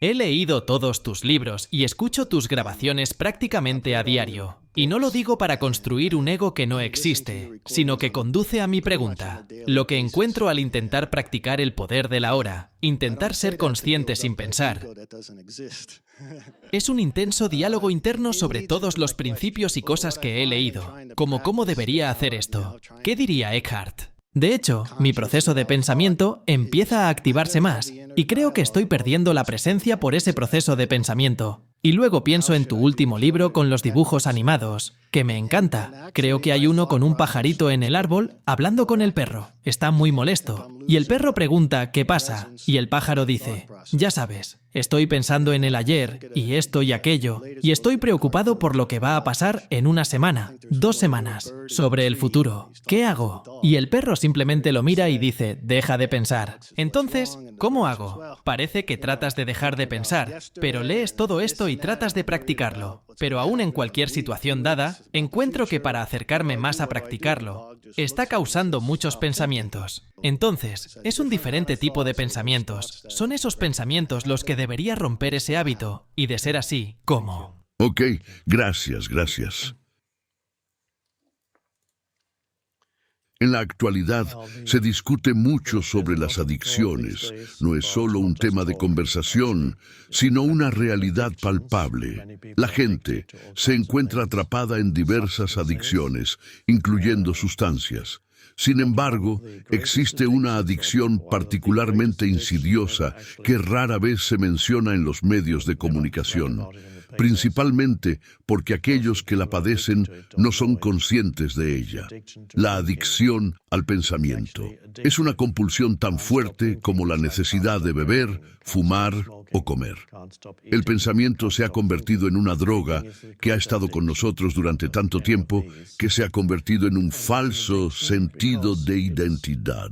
He leído todos tus libros y escucho tus grabaciones prácticamente a diario. Y no lo digo para construir un ego que no existe, sino que conduce a mi pregunta. Lo que encuentro al intentar practicar el poder de la hora, intentar ser consciente sin pensar, es un intenso diálogo interno sobre todos los principios y cosas que he leído, como cómo debería hacer esto. ¿Qué diría Eckhart? De hecho, mi proceso de pensamiento empieza a activarse más, y creo que estoy perdiendo la presencia por ese proceso de pensamiento. Y luego pienso en tu último libro con los dibujos animados, que me encanta. Creo que hay uno con un pajarito en el árbol hablando con el perro. Está muy molesto. Y el perro pregunta ¿qué pasa? Y el pájaro dice, ya sabes, estoy pensando en el ayer y esto y aquello, y estoy preocupado por lo que va a pasar en una semana, 2 semanas, sobre el futuro. ¿Qué hago? Y el perro simplemente lo mira y dice, deja de pensar. Entonces, ¿cómo hago? Parece que tratas de dejar de pensar, pero lees todo esto y tratas de practicarlo. Pero aún en cualquier situación dada, encuentro que para acercarme más a practicarlo, está causando muchos pensamientos. Entonces, es un diferente tipo de pensamientos. Son esos pensamientos los que debería romper ese hábito, y de ser así, ¿cómo? Ok, gracias. En la actualidad se discute mucho sobre las adicciones. No es solo un tema de conversación, sino una realidad palpable. La gente se encuentra atrapada en diversas adicciones, incluyendo sustancias. Sin embargo, existe una adicción particularmente insidiosa que rara vez se menciona en los medios de comunicación, principalmente porque aquellos que la padecen no son conscientes de ella. La adicción al pensamiento es una compulsión tan fuerte como la necesidad de beber, fumar o comer. El pensamiento se ha convertido en una droga que ha estado con nosotros durante tanto tiempo que se ha convertido en un falso sentido de identidad.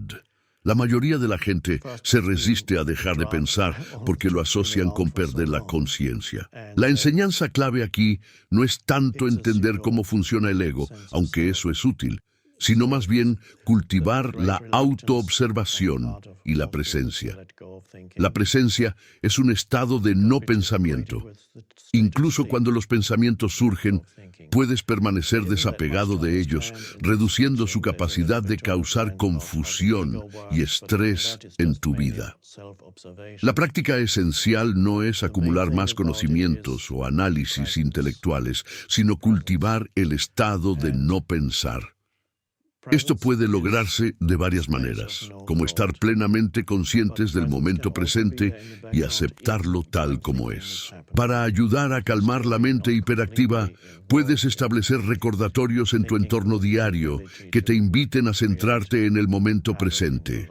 La mayoría de la gente se resiste a dejar de pensar porque lo asocian con perder la conciencia. La enseñanza clave aquí no es tanto entender cómo funciona el ego, aunque eso es útil, sino más bien cultivar la autoobservación y la presencia. La presencia es un estado de no pensamiento. Incluso cuando los pensamientos surgen, puedes permanecer desapegado de ellos, reduciendo su capacidad de causar confusión y estrés en tu vida. La práctica esencial no es acumular más conocimientos o análisis intelectuales, sino cultivar el estado de no pensar. Esto puede lograrse de varias maneras, como estar plenamente conscientes del momento presente y aceptarlo tal como es. Para ayudar a calmar la mente hiperactiva, puedes establecer recordatorios en tu entorno diario que te inviten a centrarte en el momento presente.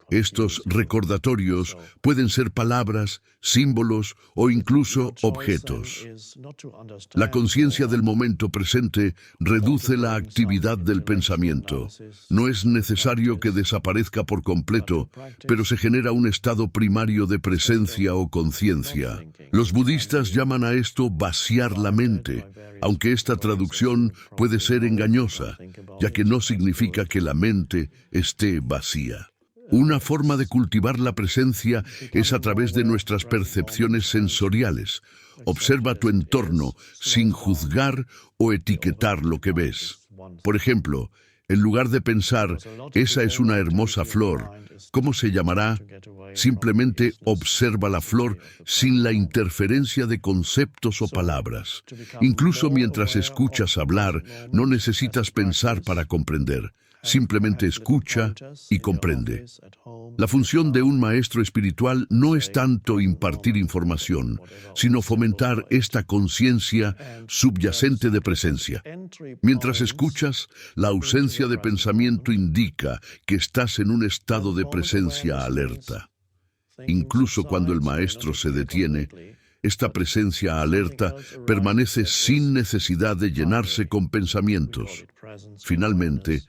Estos recordatorios pueden ser palabras, símbolos o incluso objetos. La conciencia del momento presente reduce la actividad del pensamiento. No es necesario que desaparezca por completo, pero se genera un estado primario de presencia o conciencia. Los budistas llaman a esto vaciar la mente, aunque esta traducción puede ser engañosa, ya que no significa que la mente esté vacía. Una forma de cultivar la presencia es a través de nuestras percepciones sensoriales. Observa tu entorno sin juzgar o etiquetar lo que ves. Por ejemplo, en lugar de pensar, esa es una hermosa flor, ¿cómo se llamará? Simplemente observa la flor sin la interferencia de conceptos o palabras. Incluso mientras escuchas hablar, no necesitas pensar para comprender. Simplemente escucha y comprende. La función de un maestro espiritual no es tanto impartir información, sino fomentar esta conciencia subyacente de presencia. Mientras escuchas, la ausencia de pensamiento indica que estás en un estado de presencia alerta. Incluso cuando el maestro se detiene, esta presencia alerta permanece sin necesidad de llenarse con pensamientos. Finalmente,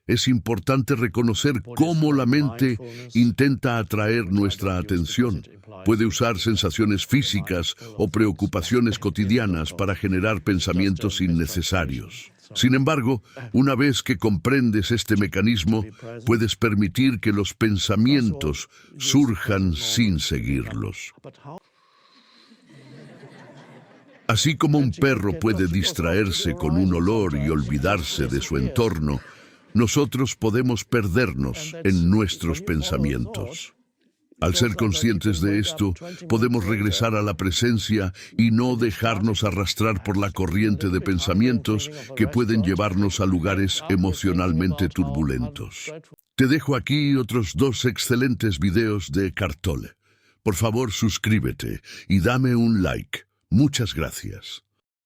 es importante reconocer cómo la mente intenta atraer nuestra atención. Puede usar sensaciones físicas o preocupaciones cotidianas para generar pensamientos innecesarios. Sin embargo, una vez que comprendes este mecanismo, puedes permitir que los pensamientos surjan sin seguirlos. Así como un perro puede distraerse con un olor y olvidarse de su entorno, nosotros podemos perdernos en nuestros pensamientos. Al ser conscientes de esto, podemos regresar a la presencia y no dejarnos arrastrar por la corriente de pensamientos que pueden llevarnos a lugares emocionalmente turbulentos. Te dejo aquí otros 2 excelentes videos de Eckhart Tolle. Por favor, suscríbete y dame un like. Muchas gracias.